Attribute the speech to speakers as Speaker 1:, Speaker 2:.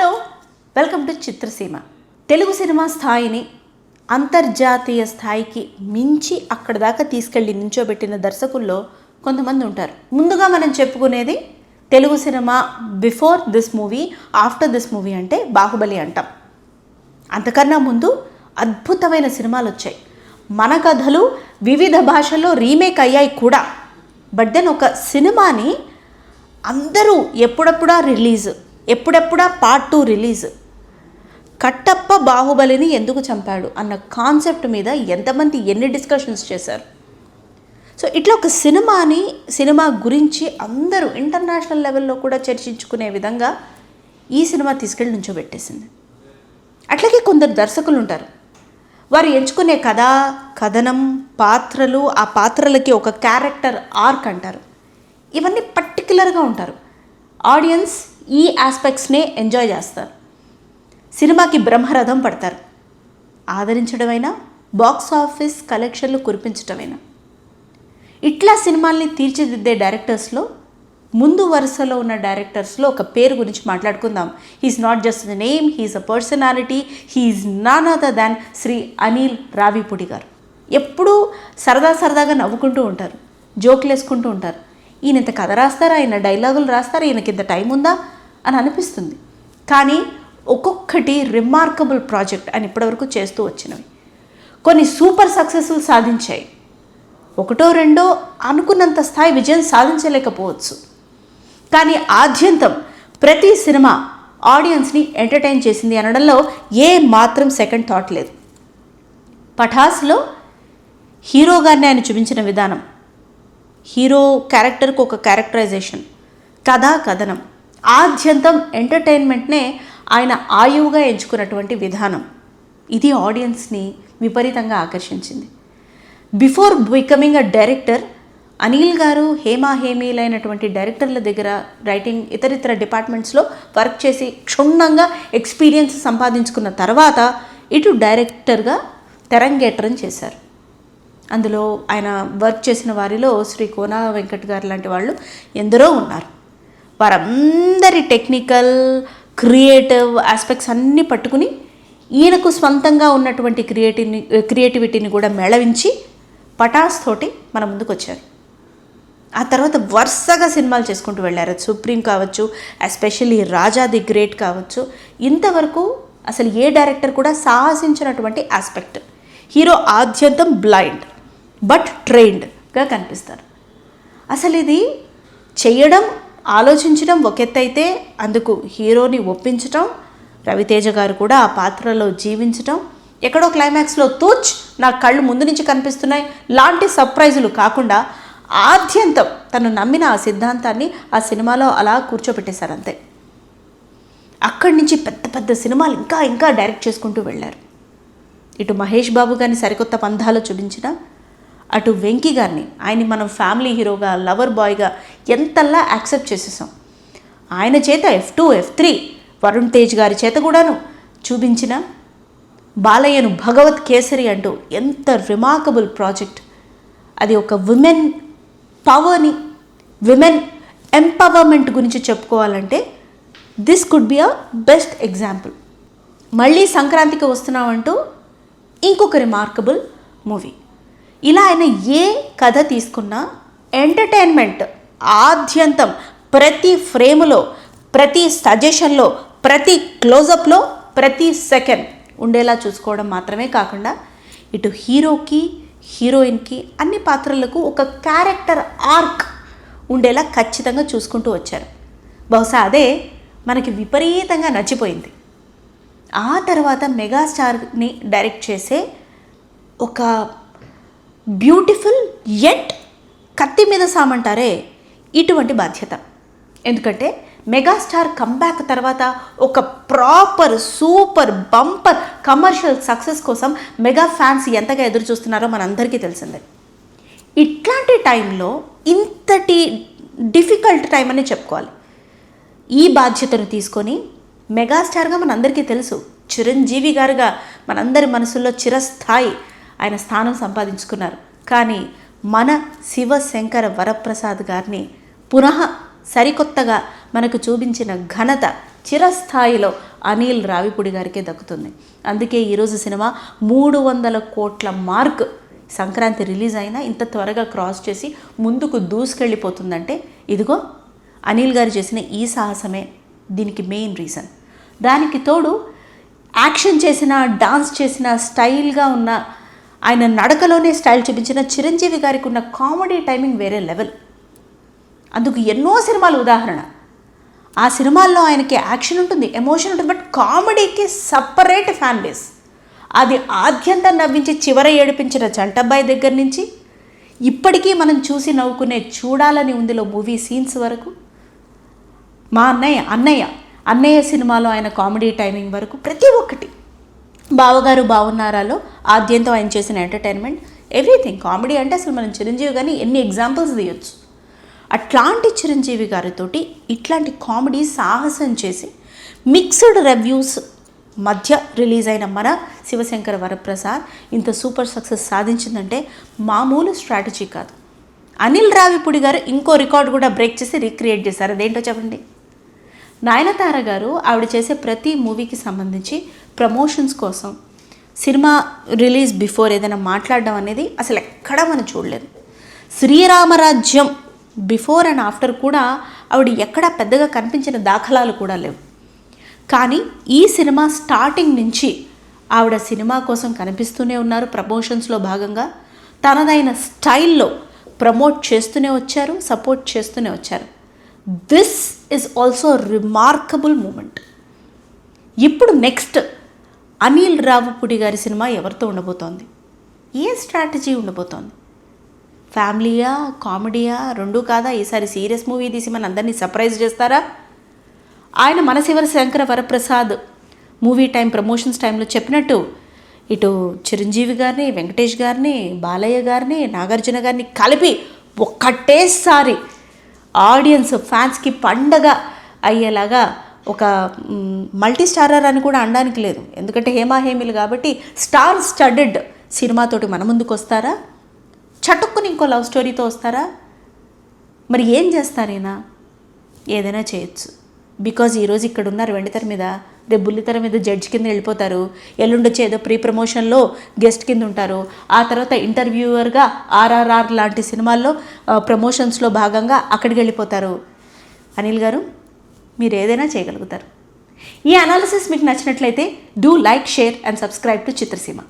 Speaker 1: Hello, welcome to Chitraseema. Telugu cinema స్థాయిని అంతర్జాతీయ స్థాయికి మించి అక్కడ దాకా తీసుకెళ్ళి నించోబెట్టిన దర్శకుల్లో కొంతమంది ఉంటారు. ముందుగా మనం చెప్పుకునేది Telugu cinema before this movie, after this movie అంటే బాహుబలి అంటాం. అంతకన్నా ముందు అద్భుతమైన సినిమాలు వచ్చాయి. మన కథలు వివిధ భాషల్లో రీమేక్ అయ్యాయి కూడా. బట్ దెన్ ఒక సినిమాని అందరూ ఎప్పుడెప్పుడా రిలీజ్, ఎప్పుడెప్పుడా పార్ట్ 2 రిలీజ్, కట్టప్ప బాహుబలిని ఎందుకు చంపాడు అన్న కాన్సెప్ట్ మీద ఎంతమంది ఎన్ని డిస్కషన్స్ చేశారు. సో ఇట్లా ఒక సినిమా గురించి అందరూ ఇంటర్నేషనల్ లెవెల్లో కూడా చర్చించుకునే విధంగా ఈ సినిమా తీసుకెళ్ళి నుంచోబెట్టేసింది. అట్లాగే కొందరు దర్శకులు ఉంటారు, వారు ఎంచుకునే కథనం, పాత్రలు, ఆ పాత్రలకి ఒక క్యారెక్టర్ ఆర్క్ అంటారు, ఇవన్నీ పర్టిక్యులర్గా ఉంటారు. ఆడియన్స్ ఈ ఆస్పెక్ట్స్నే ఎంజాయ్ చేస్తారు. సినిమాకి బ్రహ్మరథం పడతారు. ఆదరించడమైనా, బాక్స్ ఆఫీస్ కలెక్షన్లు కురిపించడమైనా, ఇట్లా సినిమాల్ని తీర్చిదిద్దే డైరెక్టర్స్లో ముందు వరుసలో ఉన్న డైరెక్టర్స్లో ఒక పేరు గురించి మాట్లాడుకుందాం. He's not just the name, he's a personality. He's none other than Shri Anil Ravipudi garu. ఎప్పుడూ సరదాగా నవ్వుకుంటూ ఉంటారు, జోకులు వేసుకుంటూ ఉంటారు. ఈయన ఇంత కథ రాస్తారా, ఈయన డైలాగులు రాస్తారా, ఈయనకి ఇంత టైం ఉందా అని అనిపిస్తుంది. కానీ ఒక్కొక్కటి రిమార్కబుల్ ప్రాజెక్ట్ అని ఇప్పటివరకు చేస్తూ వచ్చినవి. కొన్ని సూపర్ సక్సెస్ఫుల్ సాధించాయి, ఒకటో రెండో అనుకున్నంత స్థాయి విజయం సాధించలేకపోవచ్చు. కానీ ఆద్యంతం ప్రతి సినిమా ఆడియన్స్ని ఎంటర్టైన్ చేసింది అనడంలో ఏ మాత్రం సెకండ్ థాట్ లేదు. పఠాస్లో హీరో గారిని ఆయన చూపించిన విధానం, హీరో క్యారెక్టర్కి ఒక క్యారెక్టరైజేషన్, కథనం, ఆద్యంతం ఎంటర్టైన్మెంట్నే ఆయన ఆయువుగా ఎంచుకున్నటువంటి విధానం, ఇది ఆడియన్స్ని విపరీతంగా ఆకర్షించింది. Before becoming a director, Anil గారు హేమీలైనటువంటి డైరెక్టర్ల దగ్గర రైటింగ్, ఇతరితర డిపార్ట్మెంట్స్లో వర్క్ చేసి క్షుణ్ణంగా ఎక్స్పీరియన్స్ సంపాదించుకున్న తర్వాత ఇటు డైరెక్టర్గా తెరంగేట్రం చేశారు. అందులో ఆయన వర్క్ చేసిన వారిలో శ్రీ కోన వెంకట్ గారు లాంటి వాళ్ళు ఎందరో ఉన్నారు. వారందరి టెక్నికల్, క్రియేటివ్ ఆస్పెక్ట్స్ అన్నీ పట్టుకుని ఈయనకు స్వంతంగా ఉన్నటువంటి క్రియేటివిటీని కూడా మేళవించి పటాస్ తోటి మన ముందుకు వచ్చారు. ఆ తర్వాత వరుసగా సినిమాలు చేసుకుంటూ వెళ్ళారు. సుప్రీం కావచ్చు, ఎస్పెషల్లీ రాజా ది గ్రేట్ కావచ్చు. ఇంతవరకు అసలు ఏ డైరెక్టర్ కూడా సాహసించినటువంటి ఆస్పెక్ట్. హీరో ఆద్యంతం బ్లైండ్ బట్ ట్రైన్డ్గా కనిపిస్తారు. అసలు ఇది చేయడం, ఆలోచించడం ఒక ఎత్తు అయితే, అందుకు హీరోని ఒప్పించటం, రవితేజ గారు కూడా ఆ పాత్రలో జీవించటం, ఎక్కడో క్లైమాక్స్లో నా కళ్ళు ముందు నుంచి కనిపిస్తున్నాయి లాంటి సర్ప్రైజులు కాకుండా ఆద్యంతం తను నమ్మిన ఆ సిద్ధాంతాన్ని ఆ సినిమాలో అలా కూర్చోబెట్టేశారు అంతే. అక్కడి నుంచి పెద్ద సినిమాలు ఇంకా డైరెక్ట్ చేసుకుంటూ వెళ్ళారు. ఇటు మహేష్ బాబు గారిని సరికొత్త పంధాలో చూపించిన, అటు వెంకీ గారిని, ఆయన్ని మనం ఫ్యామిలీ హీరోగా, లవర్ బాయ్గా ఎంతలా యాక్సెప్ట్ చేసేసాం. ఆయన చేత F2, F3, వరుణ్ తేజ్ గారి చేత కూడాను చూపించిన బాలయ్యను భగవత్ కేసరి అంటూ ఎంత రిమార్కబుల్ ప్రాజెక్ట్. అది ఒక విమెన్ పవర్ని, విమెన్ ఎంపవర్మెంట్ గురించి చెప్పుకోవాలంటే this could be a best example. మళ్ళీ సంక్రాంతికి వస్తున్నామంటూ ఇంకొక రిమార్కబుల్ మూవీ. ఇలా ఆయన ఏ కథ తీసుకున్నా ఎంటర్టైన్మెంట్ ఆద్యంతం ప్రతి ఫ్రేములో, ప్రతి సజెషన్లో, ప్రతి క్లోజప్లో, ప్రతి సెకండ్ ఉండేలా చూసుకోవడం మాత్రమే కాకుండా ఇటు హీరోకి, హీరోయిన్కి, అన్ని పాత్రలకు ఒక క్యారెక్టర్ ఆర్క్ ఉండేలా ఖచ్చితంగా చూసుకుంటూ వచ్చారు. బహుశా అదే మనకి విపరీతంగా నచ్చిపోయింది. ఆ తర్వాత మెగాస్టార్ని డైరెక్ట్ చేసే ఒక బ్యూటిఫుల్ యెట్ కత్తి మీద సామంటారే, ఇటువంటి బాధ్యత. ఎందుకంటే మెగాస్టార్ కంబ్యాక్ తర్వాత ఒక proper super bumper commercial success కోసం మెగా ఫ్యాన్స్ ఎంతగా ఎదురు చూస్తున్నారో మనందరికీ తెలిసిందే. ఇట్లాంటి టైంలో ఇంతటి డిఫికల్ట్ టైం అని చెప్పుకోవాలి. ఈ బాధ్యతను తీసుకొని మెగాస్టార్గా మనందరికీ తెలుసు, చిరంజీవి గారుగా మనందరి మనసుల్లో చిరస్థాయి ఆయన స్థానం సంపాదించుకున్నారు. కానీ మన శివశంకర వరప్రసాద్ గారిని పునః సరికొత్తగా మనకు చూపించిన ఘనత చిరస్థాయిలో అనిల్ రావిపూడి గారికే దక్కుతుంది. అందుకే ఈరోజు సినిమా 300 కోట్ల మార్క్ సంక్రాంతి రిలీజ్ అయినా ఇంత త్వరగా క్రాస్ చేసి ముందుకు దూసుకెళ్ళిపోతుందంటే ఇదిగో అనిల్ గారు చేసిన ఈ సాహసమే దీనికి మెయిన్ రీజన్. దానికి తోడు యాక్షన్ చేసిన, డాన్స్ చేసిన, స్టైల్గా ఉన్న, ఆయన నడకలోనే స్టైల్ చూపించిన చిరంజీవి గారికి ఉన్న కామెడీ టైమింగ్ వేరే లెవెల్. అందుకు ఎన్నో సినిమాలు ఉదాహరణ. ఆ సినిమాల్లో ఆయనకి యాక్షన్ ఉంటుంది, ఎమోషన్ ఉంటుంది, బట్ కామెడీకి సపరేట్ ఫ్యాన్ బేస్. అది ఆద్యంతం నవ్వించి చివర ఏడిపించిన చంటబ్బాయి దగ్గర నుంచి ఇప్పటికీ మనం చూసి నవ్వుకునే చూడాలని ఉందిలో మూవీ సీన్స్ వరకు, మా అన్నయ్య సినిమాలో ఆయన కామెడీ టైమింగ్ వరకు ప్రతి ఒక్కటి, బావగారు బావున్నారాలో ఆద్యంతం ఆయన చేసిన ఎంటర్టైన్మెంట్, ఎవ్రీథింగ్ కామెడీ అంటే అసలు మనం చిరంజీవి గారిని ఎన్ని ఎగ్జాంపుల్స్ తీయొచ్చు. అట్లాంటి చిరంజీవి గారితోటి ఇట్లాంటి కామెడీ సాహసం చేసి మిక్స్డ్ రివ్యూస్ మధ్య రిలీజ్ అయిన మన శివశంకర వరప్రసాద్ ఇంత సూపర్ సక్సెస్ సాధించిందంటే మామూలు స్ట్రాటజీ కాదు. అనిల్ రావిపూడి గారు ఇంకో రికార్డు కూడా బ్రేక్ చేసి రీక్రియేట్ చేశారు. అదేంటో చెప్పండి. నయనతార గారు ఆవిడ చేసే ప్రతి మూవీకి సంబంధించి ప్రమోషన్స్ కోసం సినిమా రిలీజ్ బిఫోర్ ఏదైనా మాట్లాడడం అనేది అసలు ఎక్కడా మనం చూడలేదు. శ్రీరామరాజ్యం బిఫోర్ అండ్ ఆఫ్టర్ కూడా ఆవిడ ఎక్కడా పెద్దగా కనిపించిన దాఖలాలు కూడా లేవు. కానీ ఈ సినిమా స్టార్టింగ్ నుంచి ఆవిడ సినిమా కోసం కనిపిస్తూనే ఉన్నారు. ప్రమోషన్స్లో భాగంగా తనదైన స్టైల్లో ప్రమోట్ చేస్తూనే వచ్చారు, సపోర్ట్ చేస్తూనే వచ్చారు. This is also remarkable moment. ఇప్పుడు నెక్స్ట్ అనిల్ రావిపూడి గారి సినిమా ఎవరితో ఉండబోతోంది? ఏ స్ట్రాటజీ ఉండబోతోంది? ఫ్యామిలీయా, కామెడీయా, రెండూ కాదా? ఈసారి సీరియస్ మూవీ తీసి మన అందరినీ సర్ప్రైజ్ చేస్తారా? ఆయన మన Shivashankara Varaprasad movie time promotions టైంలో చెప్పినట్టు ఇటు చిరంజీవి గారిని, వెంకటేష్ గారిని, బాలయ్య గారిని, నాగార్జున గారిని కలిపి ఒక్కటేసారి ఆడియన్స్ ఫ్యాన్స్కి పండగ అయ్యేలాగా ఒక మల్టీ స్టారర్ అని కూడా అనడానికి లేదు, ఎందుకంటే హేమీలు కాబట్టి స్టార్ స్టడెడ్ సినిమాతోటి మన ముందుకు వస్తారా? చటుక్కుని ఇంకో లవ్ స్టోరీతో వస్తారా? మరి ఏం చేస్తారైనా? ఏదైనా చేయొచ్చు. బికాజ్ ఈరోజు ఇక్కడ ఉన్నారు వెండితెర మీద, రేపు బుల్లితెర మీద జడ్జ్ కింద వెళ్ళిపోతారు, ఎల్లుండొచ్చి ఏదో ప్రీ ప్రమోషన్లో గెస్ట్ కింద ఉంటారు, ఆ తర్వాత ఇంటర్వ్యూవర్గా ఆర్ఆర్ఆర్ లాంటి సినిమాల్లో ప్రమోషన్స్లో భాగంగా అక్కడికి వెళ్ళిపోతారు. అనిల్ గారు, మీరు ఏదైనా చేయగలుగుతారు. ఈ అనాలిసిస్ మీకు నచ్చినట్లయితే do like, share and subscribe to Chitraseema.